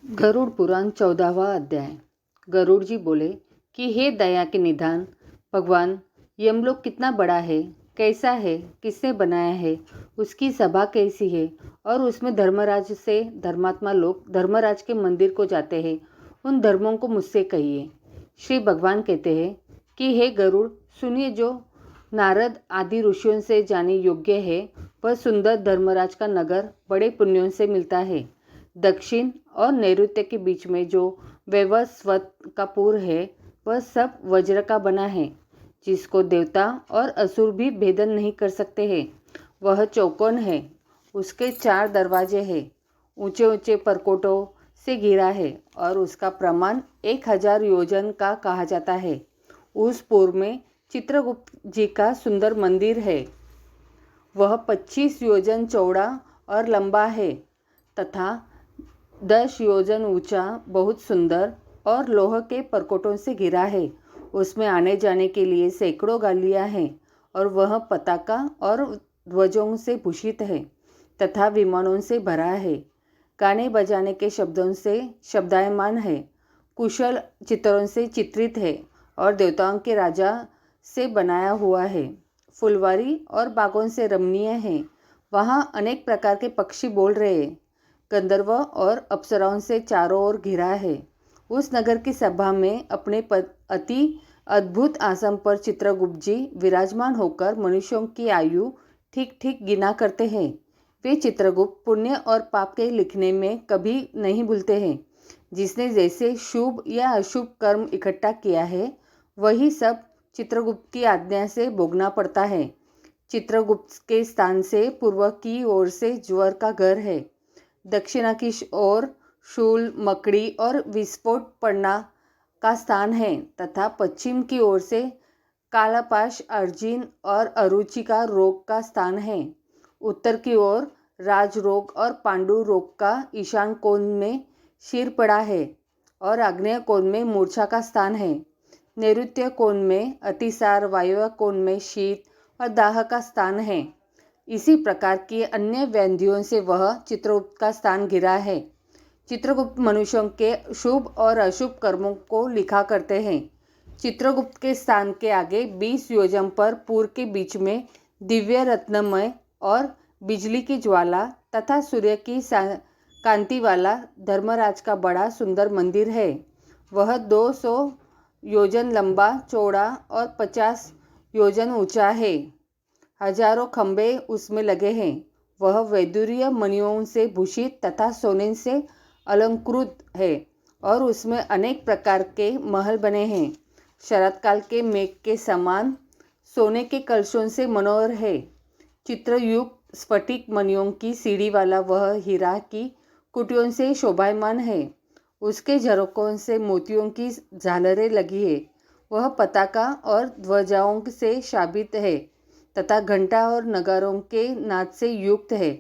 गरुड़ पुराण 14वां अध्याय। गरुड़ जी बोले कि हे दया के निधान भगवान, यमलोक कितना बड़ा है, कैसा है, किसने बनाया है, उसकी सभा कैसी है और उसमें धर्मराज से धर्मात्मा लोग धर्मराज के मंदिर को जाते हैं, उन धर्मों को मुझसे कहिए। श्री भगवान कहते हैं कि हे गरुड़, सुनिए, जो नारद आदि ऋषियों से जाने योग्य है वह सुंदर धर्मराज का नगर बड़े पुण्यों से मिलता है। दक्षिण और नैऋत्य के बीच में जो वैवस्वत का पुर है वह सब वज्र का बना है, जिसको देवता और असुर भी भेदन नहीं कर सकते हैं। वह चौकोन है, उसके 4 दरवाजे हैं, ऊंचे ऊंचे परकोटों से घिरा है और उसका प्रमाण 1000 योजन का कहा जाता है। उस पुर में चित्रगुप्त जी का सुंदर मंदिर है। वह 25 योजन चौड़ा और लंबा है तथा 10 योजन ऊंचा, बहुत सुंदर और लोह के परकोटों से घिरा है। उसमें आने जाने के लिए सैकड़ों गालियां हैं और वह पताका और ध्वजों से भूषित है तथा विमानों से भरा है। गाने बजाने के शब्दों से शब्दायमान है, कुशल चित्रों से चित्रित है और देवताओं के राजा से बनाया हुआ है। फुलवारी और बागों से रमणीय है। वहाँ अनेक प्रकार के पक्षी बोल रहे हैं। गंधर्व और अप्सराओं से चारों ओर घिरा है। उस नगर की सभा में अपने अति अद्भुत आसन पर चित्रगुप्त जी विराजमान होकर मनुष्यों की आयु ठीक ठीक गिना करते हैं। वे चित्रगुप्त पुण्य और पाप के लिखने में कभी नहीं भूलते हैं। जिसने जैसे शुभ या अशुभ कर्म इकट्ठा किया है वही सब चित्रगुप्त की आज्ञा से भोगना पड़ता है। चित्रगुप्त के स्थान से पूर्व की ओर से ज्वर का घर है, दक्षिणा की ओर शूल, मकड़ी और विस्फोट पड़ना का स्थान है तथा पश्चिम की ओर से कालापाश, अर्जिन और अरुचि का रोग का स्थान है। उत्तर की ओर राजरोग और पांडु रोग का ईशान कोण में शीर पड़ा है और आग्नेय कोण में मूर्छा का स्थान है। नैऋत्य कोण में अतिसार, वायव्य कोण में शीत और दाह का स्थान है। इसी प्रकार की अन्य व्याधियों से वह चित्रगुप्त का स्थान घिरा है। चित्रगुप्त मनुष्यों के शुभ और अशुभ कर्मों को लिखा करते हैं। चित्रगुप्त के स्थान के आगे 20 योजन पर पुर के बीच में दिव्य रत्नमय और बिजली की ज्वाला तथा सूर्य की कांति वाला धर्मराज का बड़ा सुंदर मंदिर है। वह 200 योजन लंबा, चौड़ा और 50 योजन ऊंचा है। हजारों खंबे उसमें लगे हैं। वह वैदुर्य मणियों से भूषित तथा सोने से अलंकृत है और उसमें अनेक प्रकार के महल बने हैं। शरतकाल के मेघ के समान सोने के कलशों से मनोहर है। चित्रयुक्त स्फटिक मणियों की सीढ़ी वाला वह हीरा की कुटियों से शोभायमान है। उसके झरोकों से मोतियों की झालरें लगी है। वह पताका और ध्वजाओं से शाबित है तथा घंटा और नगारों के नाद से युक्त है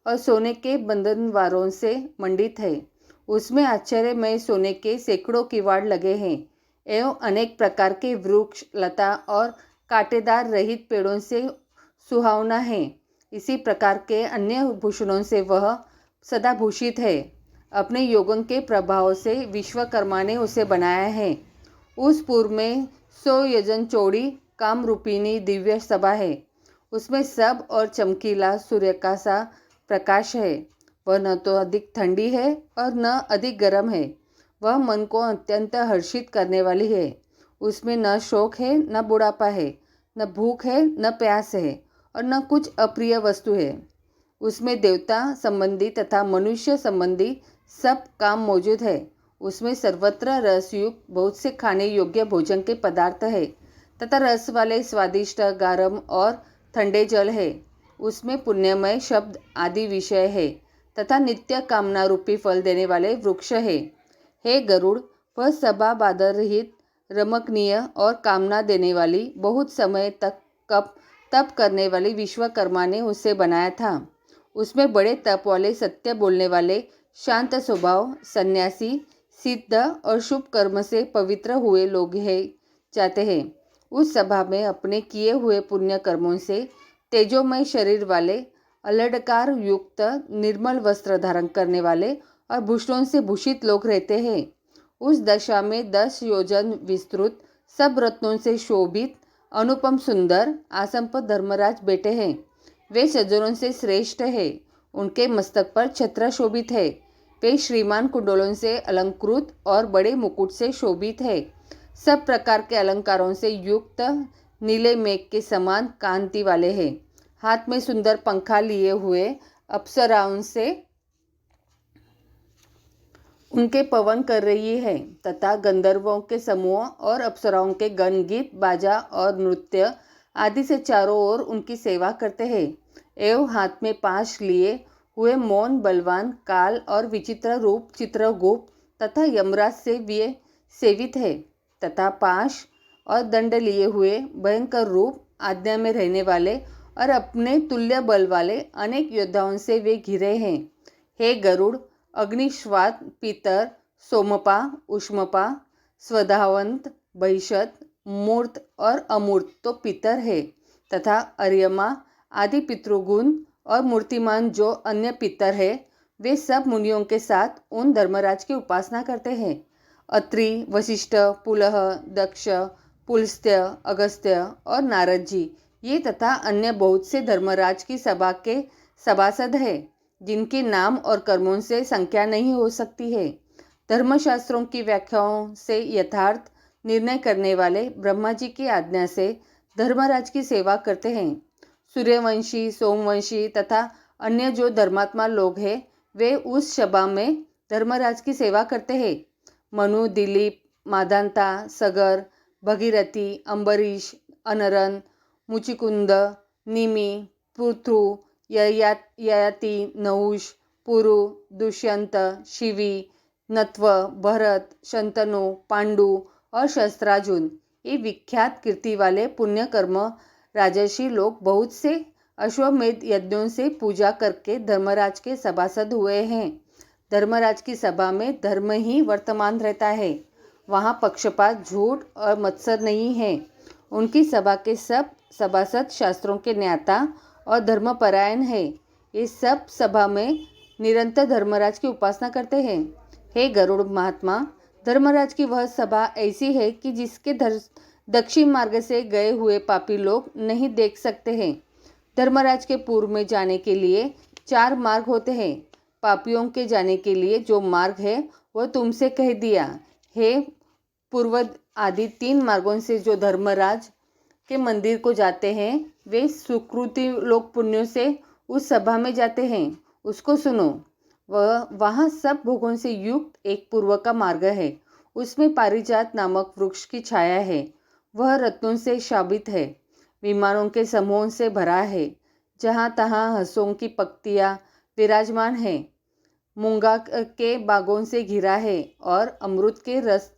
और सोने के बंधनवारों से मंडित है। उसमें आश्चर्यमय सोने के सैकड़ों किवाड़ लगे हैं एवं अनेक प्रकार के वृक्ष, लता और कांटेदार रहित पेड़ों से सुहावना है। इसी प्रकार के अन्य भूषणों से वह सदा भूषित है। अपने योगों के प्रभाव से विश्वकर्मा ने उसे बनाया है। उस पूर्व में 100 योजन चौड़ी काम रूपिणी दिव्य सभा है। उसमें सब और चमकीला सूर्य का सा प्रकाश है। वह न तो अधिक ठंडी है और न अधिक गर्म है। वह मन को अत्यंत हर्षित करने वाली है। उसमें न शोक है, न बुढ़ापा है, न भूख है, न प्यास है और न कुछ अप्रिय वस्तु है। उसमें देवता संबंधी तथा मनुष्य संबंधी सब काम मौजूद है। उसमें सर्वत्र रसयुक्त बहुत से खाने योग्य भोजन के पदार्थ है तथा रस वाले स्वादिष्ट गारम और ठंडे जल है। उसमें पुण्यमय शब्द आदि विषय है तथा नित्य कामना रूपी फल देने वाले वृक्ष है। हे गरुड़, वह सभा बादल रहित, रमणीय और कामना देने वाली, बहुत समय तक तप करने वाली विश्वकर्मा ने उसे बनाया था। उसमें बड़े तप वाले, सत्य बोलने वाले, शांत स्वभाव, सन्यासी, सिद्ध और शुभ कर्म से पवित्र हुए लोग जाते हैं। उस सभा में अपने किए हुए पुण्य कर्मों से तेजोमय शरीर वाले, अलंकार युक्त, निर्मल वस्त्र धारण करने वाले और भूषणों से भूषित लोग रहते हैं। उस दशा में 10 योजन विस्तृत सब रत्नों से शोभित अनुपम सुंदर आसन पर धर्मराज बैठे हैं। वे सज्जनों से श्रेष्ठ है। उनके मस्तक पर छत्र शोभित है। वे श्रीमान कुंडलों से अलंकृत और बड़े मुकुट से शोभित है। सब प्रकार के अलंकारों से युक्त नीले मेघ के समान कांति वाले हैं। हाथ में सुंदर पंखा लिए हुए अप्सराओं से उनके पवन कर रही है तथा गंधर्वों के समूह और अप्सराओं के गण गीत बाजा और नृत्य आदि से चारों ओर उनकी सेवा करते हैं। एवं हाथ में पाश लिए हुए मौन बलवान काल और विचित्र रूप चित्रगुप्त तथा यमराज से वे सेवित है तथा पाश और दंड लिए हुए भयंकर रूप आज्ञा में रहने वाले और अपने तुल्य बल वाले अनेक योद्धाओं से वे घिरे हैं। हे गरुड़, अग्निश्वात, पीतर, सोमपा, उष्मपा, स्वधावंत, बहिषत, मूर्त और अमूर्त तो पितर है तथा अर्यमा आदि पितृगुण और मूर्तिमान जो अन्य पितर है, वे सब मुनियों के साथ उन धर्मराज की उपासना करते हैं। अत्रि, वशिष्ठ, पुलह, दक्ष, पुलस्त्य, अगस्त्य और नारद जी ये तथा अन्य बहुत से धर्मराज की सभा के सभासद है, जिनके नाम और कर्मों से संख्या नहीं हो सकती है। धर्मशास्त्रों की व्याख्याओं से यथार्थ निर्णय करने वाले ब्रह्मा जी की आज्ञा से धर्मराज की सेवा करते हैं। सूर्यवंशी, सोमवंशी तथा अन्य जो धर्मात्मा लोग हैं, वे उस सभा में धर्मराज की सेवा करते हैं। मनु, दिलीप, माधांता, सगर, भगीरथी, अम्बरीश, अनरन, मुचिकुंद, निमि, पृथु, ययाति, नहुष, पुरु, दुष्यंत, शिवी, नत्व, भरत, शंतनु, पांडु और शस्त्रार्जुन ये विख्यात कीर्ति वाले पुण्य कर्म राजर्षि लोग बहुत से अश्वमेध यज्ञों से पूजा करके धर्मराज के सभासद हुए हैं। धर्मराज की सभा में धर्म ही वर्तमान रहता है। वहाँ पक्षपात, झूठ और मत्सर नहीं है। उनकी सभा के सब सभासद शास्त्रों के ज्ञाता और धर्मपरायण है। ये सब सभा में निरंतर धर्मराज की उपासना करते हैं। हे गरुड़ महात्मा, धर्मराज की वह सभा ऐसी है कि जिसके दक्षिण मार्ग से गए हुए पापी लोग नहीं देख सकते हैं। धर्मराज के पूर्व में जाने के लिए 4 मार्ग होते हैं। पापियों के जाने के लिए जो मार्ग है वह तुमसे कह दिया। हे पूर्व आदि 3 मार्गों से जो धर्मराज के मंदिर को जाते हैं, वे सुकृति लोक पुण्यों से उस सभा में जाते हैं। उसको सुनो। वह वहाँ सब भोगों से युक्त एक पूर्व का मार्ग है। उसमें पारिजात नामक वृक्ष की छाया है। वह रत्नों से शाबित है, विमानों के समूहों से भरा है, जहाँ तहाँ हंसों की पक्तियाँ विराजमान है, मूंगा के बागों से घिरा है और अमृत के रस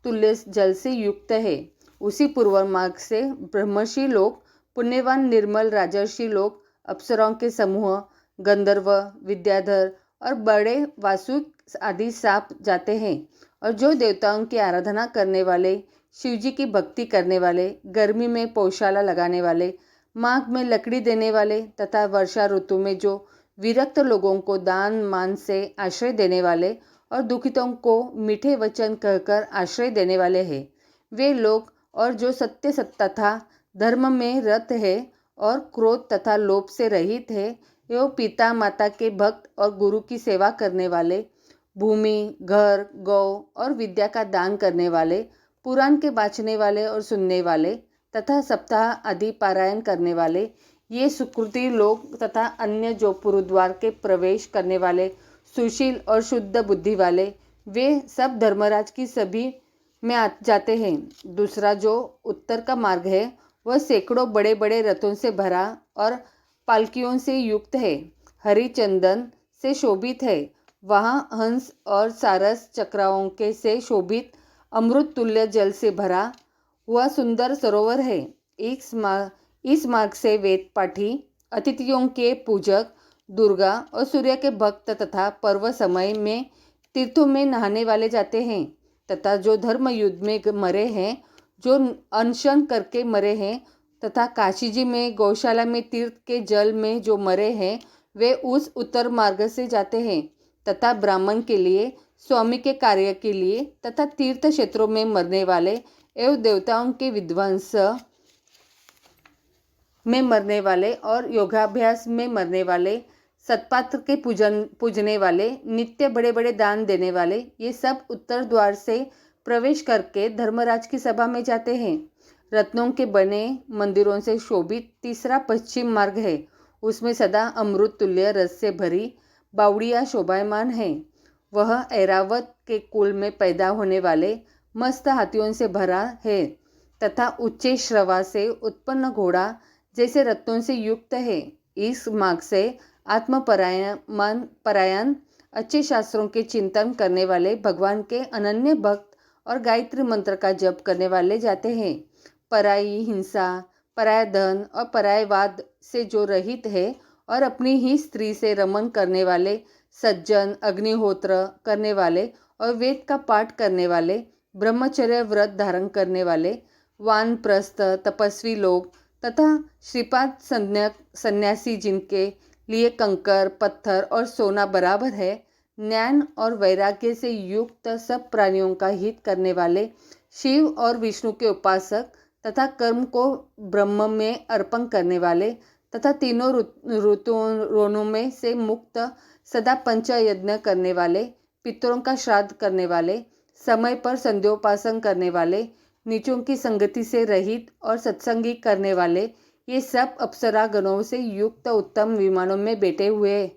तुल्य जल से युक्त है। उसी पूर्व मार्ग से ब्रह्मर्षि लोग, पुण्यवान निर्मल राजर्षि लोग, अप्सराओं के समूह, गंधर्व, विद्याधर और बड़े वासुक आदि सांप जाते हैं। और जो देवताओं की आराधना करने वाले, शिवजी की भक्ति करने वाले, गर्मी में पौशाला लगाने वाले, माघ में लकड़ी देने वाले तथा वर्षा ऋतु में जो विरक्त लोगों को दान मान से आश्रय देने वाले और दुखितों को मीठे वचन कहकर आश्रय देने वाले हैं, वे लोग और जो सत्य तथा धर्म में रत है और क्रोध तथा लोभ से रहित है, एवं पिता माता के भक्त और गुरु की सेवा करने वाले, भूमि, घर, गौ और विद्या का दान करने वाले, पुराण के बाँचने वाले और सुनने वाले तथा सप्ताह आदि पारायण करने वाले, ये सुकृति लोग तथा अन्य जो पुरुद्वार के प्रवेश करने वाले, सुशील और शुद्ध बुद्धि वाले, वे सब धर्मराज की सभी में जाते हैं। दूसरा जो उत्तर का मार्ग है, वह सैकड़ों बड़े बड़े रथों से भरा और पालकियों से युक्त है, हरि चंदन से शोभित है। वहाँ हंस और सारस चक्राओं के से शोभित अमृत तुल्य जल से भरा हुआ सुंदर सरोवर है। इस मार्ग से वेद पाठी, अतिथियों के पूजक, दुर्गा और सूर्य के भक्त तथा पर्व समय में तीर्थों में नहाने वाले जाते हैं तथा जो धर्म युद्ध में मरे हैं, जो अनशन करके मरे हैं तथा काशी जी में गौशाला में तीर्थ के जल में जो मरे हैं, वे उस उत्तर मार्ग से जाते हैं। तथा ब्राह्मण के लिए, स्वामी के कार्य के लिए तथा तीर्थ क्षेत्रों में मरने वाले एवं देवताओं के विध्वंस में मरने वाले और योगाभ्यास में मरने वाले, सतपात्र के पूजने वाले, नित्य बड़े बड़े दान देने वाले, ये सब उत्तर द्वार से प्रवेश करके धर्मराज की सभा में जाते हैं। रत्नों के बने मंदिरों से शोभित तीसरा पश्चिम मार्ग है। उसमें सदा अमृत तुल्य रस से भरी बावड़ियाँ शोभायमान है। वह ऐरावत के कुल में पैदा होने वाले मस्त हाथियों से भरा है तथा उच्च श्रवा से उत्पन्न घोड़ा जैसे रत्नों से युक्त है। इस मार्ग से परायण अच्छे शास्त्रों के चिंतन करने वाले, भगवान के अनन्य भक्त और गायत्री मंत्र का जप करने वाले जाते हैं। पराई हिंसा, पराया धन और परायवाद से जो रहित है और अपनी ही स्त्री से रमन करने वाले, सज्जन, अग्निहोत्र करने वाले और वेद का पाठ करने वाले, ब्रह्मचर्य व्रत धारण करने वाले, वानप्रस्थ तपस्वी लोग तथा श्रीपाद सन्यासी जिनके लिए कंकर, पत्थर और सोना बराबर है, ज्ञान और वैराग्य से युक्त सब प्राणियों का हित करने वाले, शिव और विष्णु के उपासक तथा कर्म को ब्रह्म में अर्पण करने वाले तथा तीनों ऋतुओं में से मुक्त, सदा पंचयज्ञ करने वाले, पितरों का श्राद्ध करने वाले, समय पर संध्योपासन करने वाले, नीचों की संगति से रहित और सत्संगी करने वाले, ये सब अप्सरा गणों से युक्त उत्तम विमानों में बैठे हुए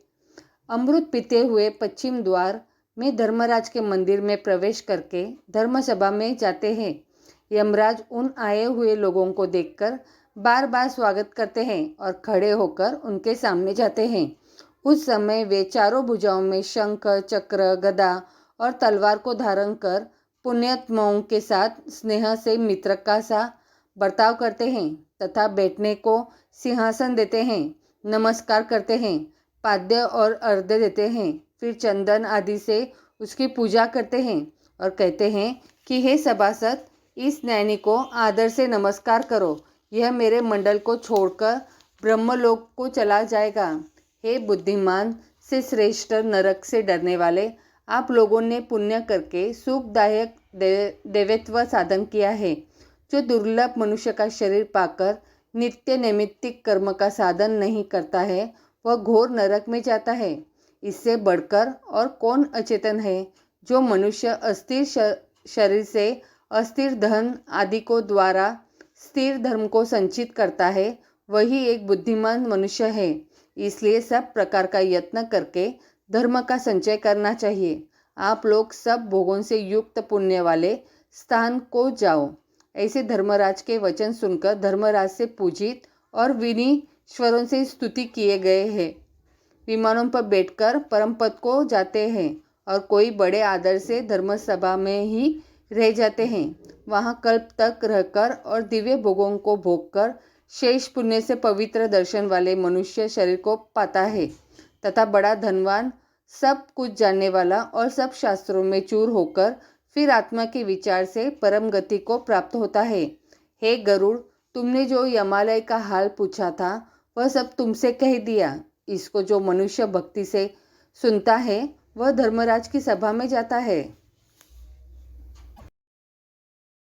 अमृत पीते हुए पश्चिम द्वार में धर्मराज के मंदिर में प्रवेश करके धर्मसभा में जाते हैं। यमराज उन आए हुए लोगों को देखकर बार बार स्वागत करते हैं और खड़े होकर उनके सामने जाते हैं। उस समय वे चारों भुजाओं में शंख, चक्र, गदा और तलवार को धारण कर पुण्यात्माओं के साथ स्नेह से मित्र का सा बर्ताव करते हैं तथा बैठने को सिंहासन देते हैं, नमस्कार करते हैं, पाद्य और अर्घ्य देते हैं, फिर चंदन आदि से उसकी पूजा करते हैं और कहते हैं कि हे सभासद, इस ज्ञानी को आदर से नमस्कार करो, यह मेरे मंडल को छोड़कर ब्रह्मलोक को चला जाएगा। हे बुद्धिमान से श्रेष्ठ नरक से डरने वाले, आप लोगों ने पुण्य करके सुखदायक देवत्व साधन किया है। जो दुर्लभ मनुष्य का शरीर पाकर नित्य नैमित्तिक कर्म का साधन नहीं करता है, वह घोर नरक में जाता है। इससे बढ़कर और कौन अचेतन है? जो मनुष्य अस्थिर शरीर से अस्थिर धन आदि को द्वारा स्थिर धर्म को संचित करता है, वही एक बुद्धिमान मनुष्य है। इसलिए सब प्रकार का यत्न करके धर्म का संचय करना चाहिए। आप लोग सब भोगों से युक्त पुण्य वाले स्थान को जाओ। ऐसे धर्मराज के वचन सुनकर धर्मराज से पूजित और विनीश्वरों से स्तुति किए गए हैं। विमानों पर बैठकर परम पद को जाते हैं और कोई बड़े आदर से धर्मसभा में ही रह जाते हैं। वहाँ कल्प तक रहकर और दिव्य भोगों को भोगकर शेष पुण्य से पवित्र दर्शन वाले मनुष्य शरीर को पाता है तथा बड़ा धनवान, सब कुछ जानने वाला और सब शास्त्रों में चूर होकर फिर आत्मा के विचार से परम गति को प्राप्त होता है। हे गरुड़, तुमने जो यमालय का हाल पूछा था वह सब तुमसे कह दिया। इसको जो मनुष्य भक्ति से सुनता है वह धर्मराज की सभा में जाता है।